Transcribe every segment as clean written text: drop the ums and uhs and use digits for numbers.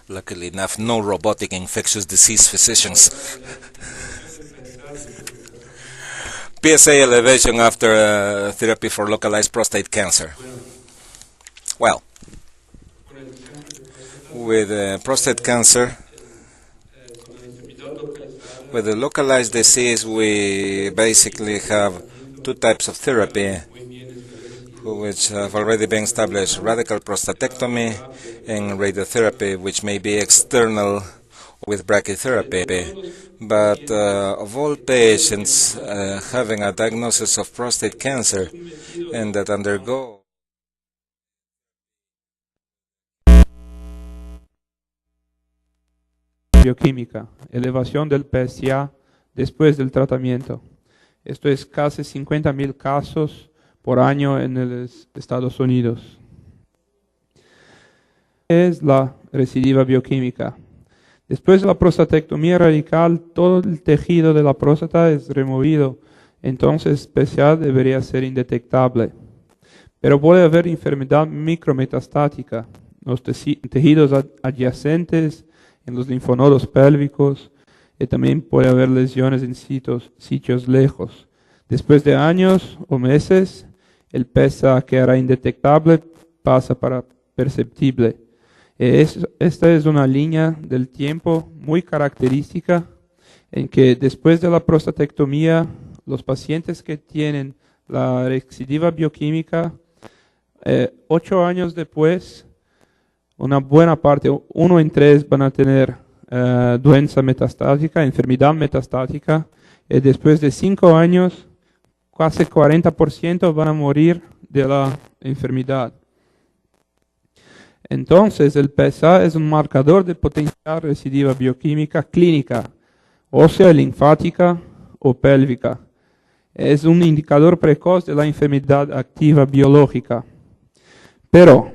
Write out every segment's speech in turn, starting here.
Luckily enough, no robotic infectious disease physicians. PSA elevation after therapy for localized prostate cancer. Well, with prostate cancer, with the localized disease, we basically have two types of therapy, which have already been established: radical prostatectomy and radiotherapy, which may be external with brachytherapy. But of all patients having a diagnosis of prostate cancer and that undergo bioquímica, elevación del PSA después del tratamiento. Esto es casi 50,000 casos por año en los Estados Unidos. ¿Qué es la recidiva bioquímica? Después de la prostatectomía radical, todo el tejido de la próstata es removido, entonces PSA debería ser indetectable. Pero puede haber enfermedad micrometastática, los tejidos adyacentes, en los linfonodos pélvicos, y también puede haber lesiones en sitios lejos. Después de años o meses, el PSA que era indetectable pasa para perceptible. Esta es una línea del tiempo muy característica en que después de la prostatectomía, los pacientes que tienen la recidiva bioquímica, 8 años después, una buena parte, 1 en 3 van a tener doença metastática, enfermedad metastática, y después de 5 años, casi 40% van a morir de la enfermedad. Entonces, el PSA es un marcador de potencial recidiva bioquímica clínica, ósea, linfática o pélvica. Es un indicador precoz de la enfermedad activa biológica. Pero,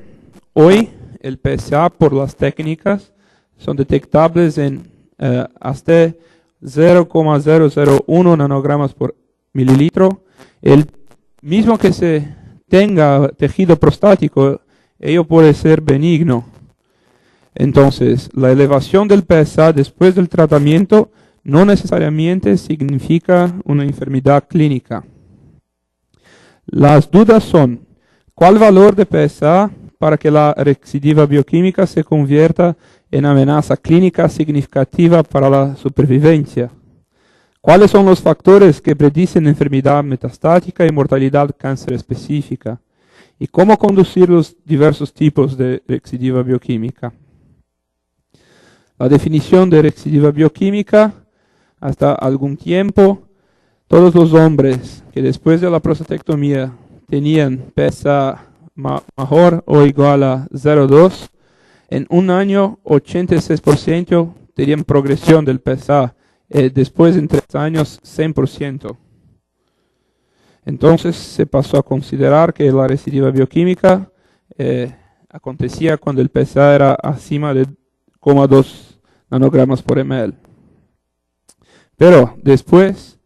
hoy, el PSA por las técnicas son detectables en hasta 0,001 nanogramas por mililitro. El mismo que se tenga tejido prostático, ello puede ser benigno. Entonces, la elevación del PSA después del tratamiento no necesariamente significa una enfermedad clínica. Las dudas son: ¿cuál valor de PSA para que la recidiva bioquímica se convierta en amenaza clínica significativa para la supervivencia? ¿Cuáles son los factores que predicen enfermedad metastática y mortalidad cáncer específica? ¿Y cómo conducir los diversos tipos de recidiva bioquímica? La definición de recidiva bioquímica: hasta algún tiempo, todos los hombres que después de la prostatectomía tenían PSA mayor o igual a 0,2, en un año 86% tenían progresión del PSA, después en 3 años 100%. Entonces se pasó a considerar que la recidiva bioquímica acontecía cuando el PSA era acima de 0,2 nanogramas por ml. Pero después,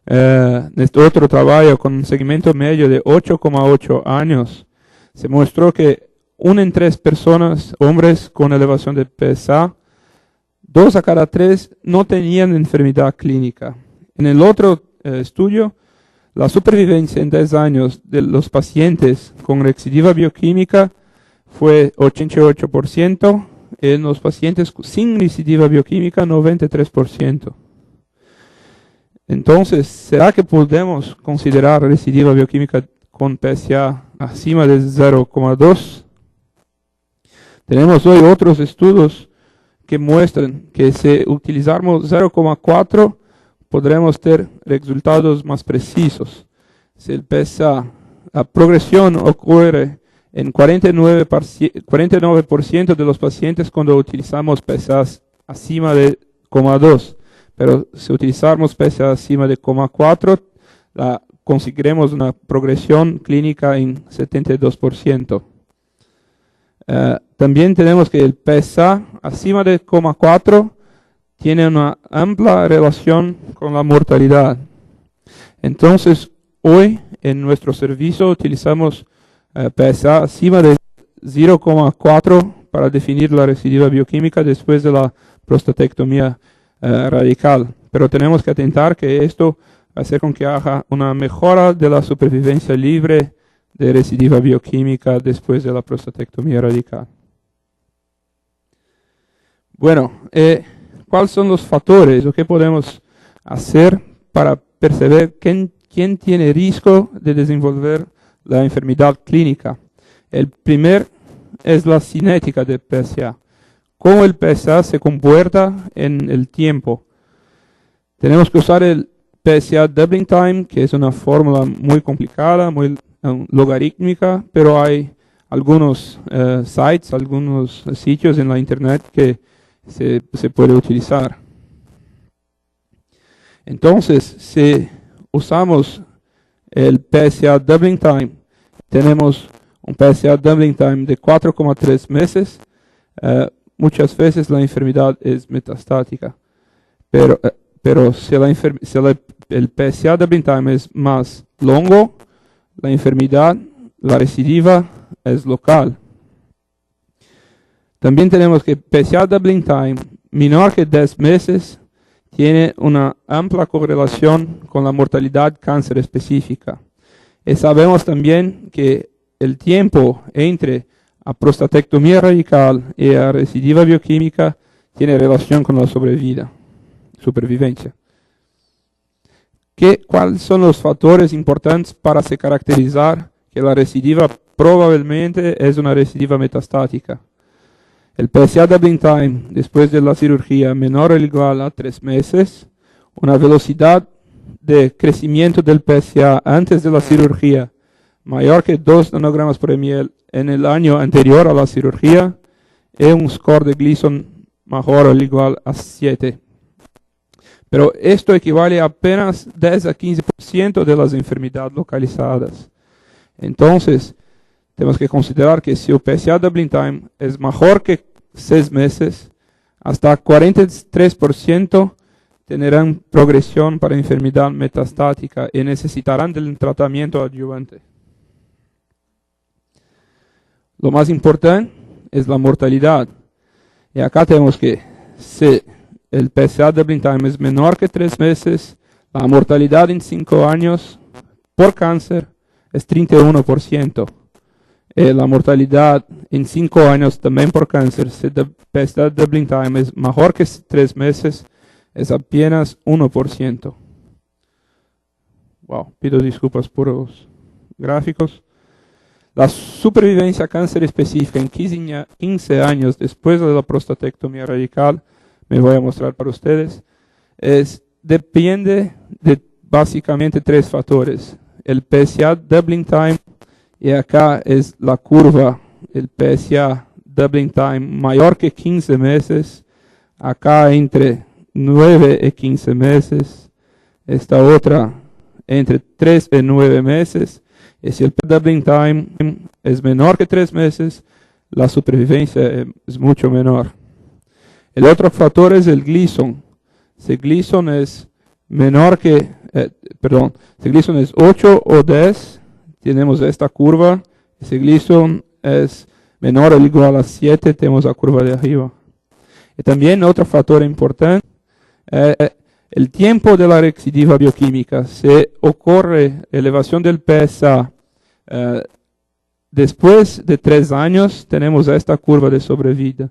de este otro trabajo con un segmento medio de 8,8 años, se mostró que 1 en 3 personas, hombres con elevación de PSA, 2 a cada 3 no tenían enfermedad clínica. En el otro estudio, la supervivencia en 10 años de los pacientes con recidiva bioquímica fue 88%, en los pacientes sin recidiva bioquímica 93%. Entonces, ¿será que podemos considerar recidiva bioquímica con PSA acima de 0,2? Tenemos hoy otros estudios que muestran que si utilizamos 0,4 podremos tener resultados más precisos. Si el PSA, la progresión ocurre en 49% de los pacientes cuando utilizamos PSA acima de 0,2, pero si utilizamos PSA acima de 0,4, conseguiremos una progresión clínica en 72%. También tenemos que el PSA acima de 0,4 tiene una amplia relación con la mortalidad. Entonces, hoy en nuestro servicio utilizamos PSA acima de 0,4 para definir la recidiva bioquímica después de la prostatectomía radical, pero tenemos que atentar que esto va a hacer con que haga una mejora de la supervivencia libre de recidiva bioquímica después de la prostatectomía radical. Bueno, ¿cuáles son los factores o qué podemos hacer para percibir quién tiene riesgo de desenvolver la enfermedad clínica? El primer es la cinética del PSA. Cómo el PSA se comporta en el tiempo. Tenemos que usar el PSA doubling time, que es una fórmula muy complicada, muy logarítmica, pero hay algunos sites, algunos sitios en la internet que se puede utilizar. Entonces, si usamos el PSA doubling time, tenemos un PSA doubling time de 4,3 meses. Muchas veces la enfermedad es metastática, pero si el PSA doubling time es más longo, la enfermedad, la recidiva, es local. También tenemos que PSA doubling time menor que 10 meses tiene una amplia correlación con la mortalidad cáncer específica. Y sabemos también que el tiempo entre la prostatectomía radical y la recidiva bioquímica tiene relación con la supervivencia. ¿Cuáles son los factores importantes para se caracterizar que la recidiva probablemente es una recidiva metastática? El PSA doubling time después de la cirugía menor o igual a 3 meses, una velocidad de crecimiento del PSA antes de la cirugía mayor que 2 nanogramas por ml en el año anterior a la cirugía y un score de Gleason mayor o igual a 7. Pero esto equivale a apenas 10 a 15% de las enfermedades localizadas. Entonces, tenemos que considerar que si el PSA doubling time es mejor que 6 meses, hasta 43% tendrán progresión para enfermedad metastática y necesitarán del tratamiento adyuvante. Lo más importante es la mortalidad. Y acá tenemos que, si el PSA doubling time es menor que 3 meses, la mortalidad en 5 años por cáncer es 31%. La mortalidad en 5 años también por cáncer, si el PSA doubling time es mejor que 3 meses, es apenas 1%. Wow, pido disculpas por los gráficos. La supervivencia a cáncer específica en 15 años después de la prostatectomía radical, me voy a mostrar para ustedes, depende de básicamente 3 factores. El PSA doubling time, y acá es la curva, el PSA doubling time mayor que 15 meses, acá entre 9 y 15 meses, esta otra entre 3 y 9 meses, y si el doubling time es menor que 3 meses, la supervivencia es mucho menor. El otro factor es el Gleason. Si Gleason es menor que, si Gleason es 8 o 10, tenemos esta curva. Si Gleason es menor o igual a 7, tenemos la curva de arriba. Y también otro factor importante, el tiempo de la recidiva bioquímica. Si ocurre elevación del PSA después de 3 años, tenemos esta curva de sobrevida.